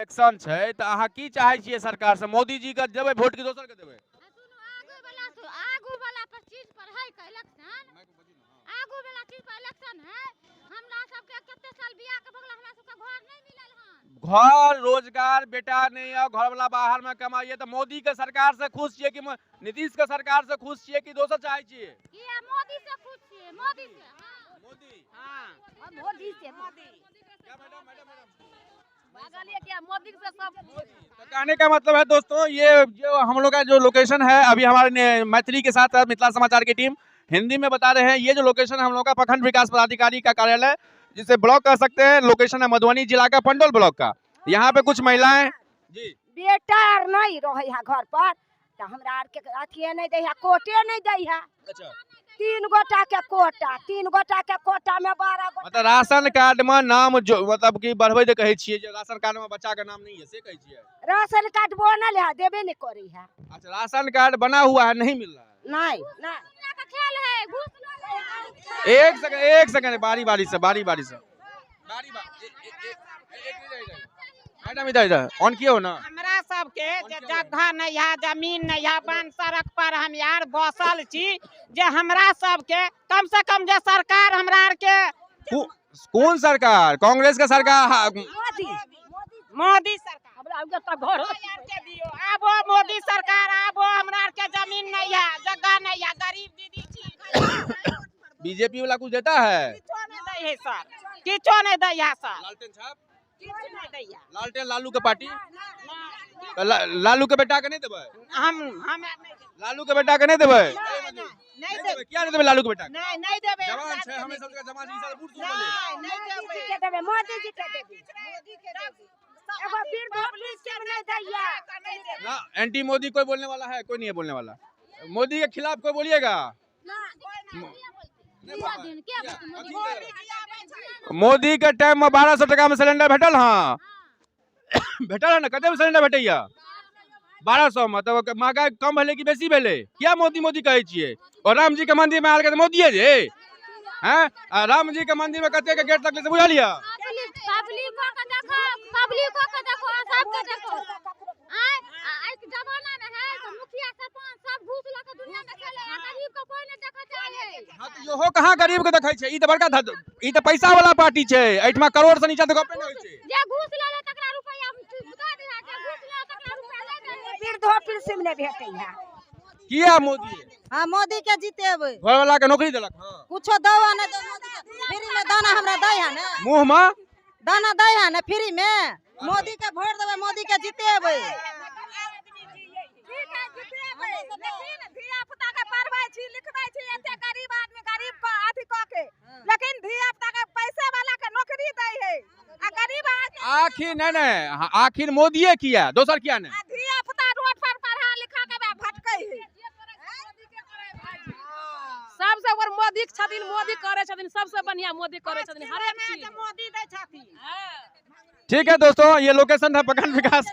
Election छै त अहाँ की चाहै छियै सरकार से? मोदी जी के देबै वोट की दोसर के देबै? आगू वाला पर चीज पर है का इलेक्शन, आगू वाला चीज पर इलेक्शन है। हमरा सबके कते साल बियाह के भगला, हमरा सबके घर नहीं मिलल हन। घर रोजगार बेटा नहीं है, घर वाला बाहर में कमाइए। तो मोदी के सरकार से खुश छियै कि नीतीश के सरकार से खुश छियै कि दोसर चाहै छियै? ये मोदी से खुश छियै, मोदी से। हां मोदी, हां मोदी से। मोदी क्या मैडम भागलिए क्या मोदी से सब। तो कहने का मतलब है दोस्तों, ये जो हम लोग का जो लोकेशन है, अभी हमारे मैथिली के साथ मिथिला समाचार की टीम हिंदी में बता रहे हैं, ये जो लोकेशन है हम लोग का प्रखंड विकास पदाधिकारी का कार्यालय, जिसे ब्लॉक कह सकते हैं। लोकेशन है मधुबनी जिला का पंडौल ब्लॉक का। यहाँ पे कुछ महिलाएं जी बेटा नहीं रहे है घर पर, तो हमरा आर के अथिए नहीं दे है, कोटे नहीं दे है। अच्छा, 3 गोटा के कोटा, 3 गोटा के कोटा में 12 गोटा। मतलब राशन कार्ड में नाम जो मतलब कि बढ़बै दे कहे छियै, जो राशन कार्ड में बच्चा के नाम नहीं है से कहे छियै? राशन कार्ड बनल है, देबे नहीं करी है। अच्छा, राशन कार्ड बना हुआ है, नहीं मिल रहा है। नहीं नहीं का खेल है, घूस लो। एक सेकंड बारी बारी से मैडम इधर ऑन किया हो ना। हमरा सबके जगह नहीं है, जमीन नहीं है, बन सड़क पर हम यार बसल छी, जे हमरा सबके कम से कम जे सरकार हमरा आर के कौन सरकार? कांग्रेस के सरकार? मोदी सरकार हमरा आर के घर यार के दियो। आबो मोदी सरकार आबो, हमरा आर के जमीन नहीं है, जगह नहीं है, गरीब दीदी छी। बीजेपी वाला कुछ देता है? किछो नहीं दे है सर, किछो नहीं दे है सर, लालटेन छाप, किछ नहीं दे है। लालटेन लालू के पार्टी, लालू के बेटा के नहीं देबै? हम लालू के बेटा के नहीं देबै? नहीं देबै। क्या नहीं देबै लालू के बेटा? नहीं देबै। जवान छै, हमें सबके जवान ई सब बूढ़ सुन नहीं देबै। के देबे, मोदी जी के देबे। एगो फिर पुलिस के नहीं दैया। ना एंटी मोदी कोई बोलने वाला है? कोई नहीं है बोलने वाला। मोदी के खिलाफ कोई बोलिएगा? मोदी के टाइम में 1200 टका में सिलेंडर भेटल। हाँ भेटल है ना? कते में सिलेंडर भेटैया? 1200 में। तो महंगाई कम भेले कि बेसी भेले? क्या मोदी मोदी कहे छियै? और राम जी के मंदिर में आल के मोदिये जे हैं, राम जी के मंदिर में कते के गेट लगले से बुझलिया? पब्लिको के देखो, सबके देखो। एक जमाना में है तो मुखिया सरपंच सब घूस ला के दुनिया में खेले, गरीब को कोई नहीं देखा चाहे। हां तो योहो कहां गरीब के देखै छै? ई त बड़का ई त पैसा वाला पार्टी छै, एठमा करोड़ से नीचा त गप्पे नै होय छै। जे घूस ले ले तकरा रुपया बुता दे है, जे घूस ले तकरा रुपया ले दे। फिर दो फिर सिम नहीं भेटै है। किया मोदी? हाँ मोदी के जीतेबै। घर वाला के नौकरी देलक? हां कुछो दवा नहीं दे, मोदी के फ्री में दाना हमरा दे है ना, मुंह में दाना दे है ना फ्री में। मोदी के वोट देबै, मोदी के जीतेबै। ठीक है जीतेबै, लेकिन धिया पुता के पढ़बै छी लिखबै छी, एते गरीब आदमी गरीब को अथी क के, लेकिन धिया पुता के पैसे वाला के नौकरी दै है आ गरीब आखिर नहीं आखिर मोदीये किया, दोसर किया नहीं? धिया पुता रोड पर पढ़ा लिखा के भटकै है। सबसे ऊपर मोदी छथिन, मोदी करे छथिन, सबसे बढ़िया मोदी करे छथिन, हर एक चीज मोदी दे छथिन। ठीक है दोस्तों, ये लोकेशन था प्रखंड विकास।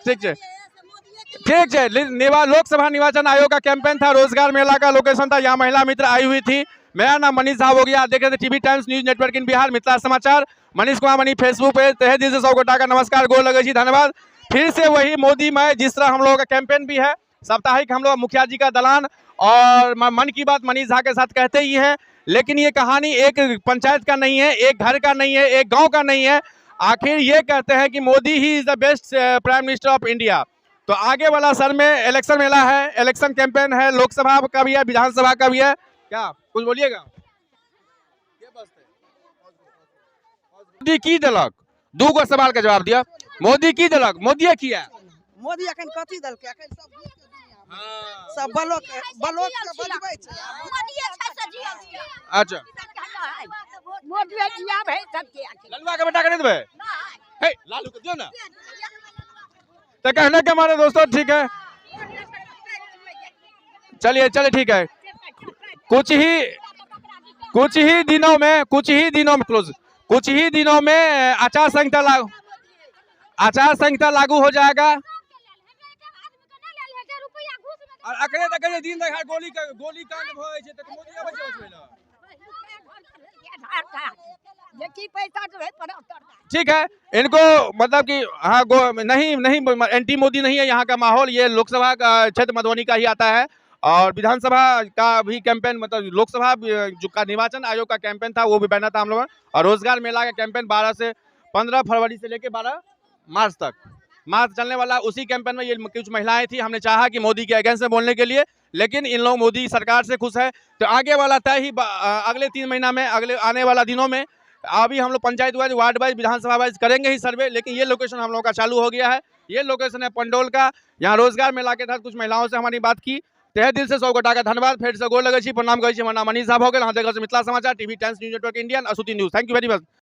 ठीक है लोकसभा निर्वाचन आयोग का कैंपेन था, रोजगार मेला का लोकेशन था। यहाँ महिला मित्र आई हुई थी। मेरा नाम मनीष साहब हो गया। आप देख रहे थे टीवी टाइम्स न्यूज नेटवर्क इन बिहार, मिथिला समाचार। मनीष कुमार मनी फेसबुक पे तहे दिल से 100 गोटा का नमस्कार, गोर लगे जी, धन्यवाद। फिर से वही मोदी मय, जिस तरह हम लोगों का कैंपेन भी है साप्ताहिक, हम लोग मुखिया जी का दलान और मन की बात मनीष झा के साथ कहते ही हैं। लेकिन ये कहानी एक पंचायत का नहीं है, एक घर का नहीं है, एक गाँव का नहीं है। आखिर ये कहते हैं कि Modi he is the best prime minister of India. तो आगे वाला सर में इलेक्शन मेला है, इलेक्शन कैंपेन है, लोकसभा का भी है, विधानसभा का भी है। क्या कुछ बोलिएगा? मोदी की दलक, 2 गो सवाल का जवाब दिया। मोदी की दलक, मोदी किया। मोदी अखन कथी दलकै? अखन सब ब्लॉक के बनबै छै। मोदीए छै से जिया। अच्छा, मोदी जिया भे सबके। ललुआ के बेटा के नहीं देबै? हे लालू के दियो ना। तो कहने के हमारे दोस्तों ठीक है, चलिए ठीक है। कुछ ही दिनों में आचार संहिता लागू हो जाएगा। और अकेले तक दिन देखा गोली कांड भय छै त मोदी आबै छै उसमें ये की पैसा जो है पर ठीक है, इनको मतलब कि हाँ नहीं एंटी मोदी नहीं है यहाँ का माहौल। ये लोकसभा का क्षेत्र मधुबनी का ही आता है और विधानसभा का भी कैंपेन मतलब लोकसभा जो का निर्वाचन आयोग का कैंपेन था वो भी बैनर था हम लोगों का। और रोजगार मेला का कैंपेन 15 फरवरी से लेकर 12 मार्च तक चलने वाला। उसी कैंपेन में ये कुछ महिलाएं थी, हमने चाहा कि मोदी के अगेंस्ट में बोलने के लिए, लेकिन इन लोग मोदी सरकार से खुश है। तो आगे वाला तय ही अगले 3 महीना में, अगले आने वाला दिनों में अभी हम लोग पंचायत वाइज, वार्ड वाइज, विधानसभा वाइज करेंगे ही सर्वे। लेकिन ये लोकेशन हम लोगों का चालू हो गया है। ये लोकेशन है पंडोल का। यहाँ रोजगार मेला के तहत कुछ महिलाओं से हमारी बात की। तहे दिल से 100 गोटा का धन्यवाद। फिर से गोर लगे छी, प्रणाम करै छी। हमर नाम मनीष झा भऽ गेल। अहाँ देखै छी Mithila Samachar, TV times news network Indian, असुती news. Thank you very much.